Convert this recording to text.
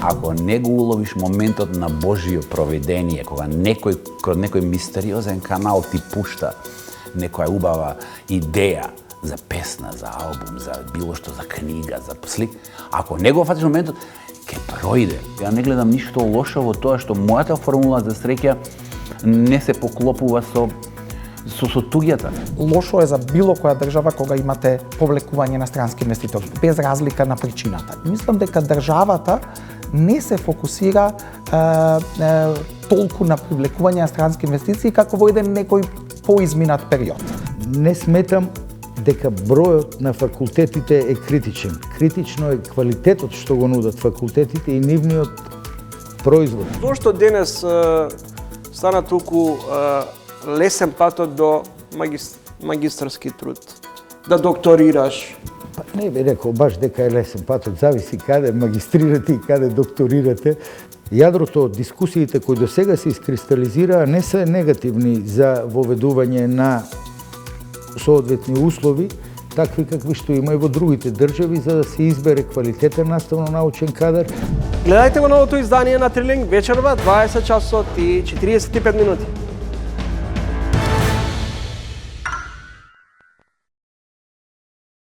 Ако не го уловиш моментот на Божјо провидение, кога некој код некој мистериозен канал ти пушта некоја убава идеја за песна, за албум, за било што, за книга, за слик, ако не го фатиш моментот, ќе пројде. Ја не гледам ништо лошо во тоа што мојата формула за среќа не се поклопува со туѓата. Лошо е за било која држава кога имате повлекување на странски инвеститори, без разлика на причината. Мислам дека државата не се фокусира толку на привлекување на странски инвестиции како во еден некој поизминат период. Не сметам дека бројот на факултетите е критичен. Критично е квалитетот што го нудат факултетите и нивниот производ. Зошто денес стана толку лесен патот до магистарски труд? Да докторираш? Па не би рекол баш дека е лесен патот, зависи каде магистрирате и каде докторирате. Јадрото од дискусиите кои до сега се искристализираа не се негативни за воведување на соодветни услови, такви какви што има и во другите држави, за да се избере квалитетен наставно-научен кадар. Гледајте го новото издание на Трилинг вечерва 20 часот и 45 минути.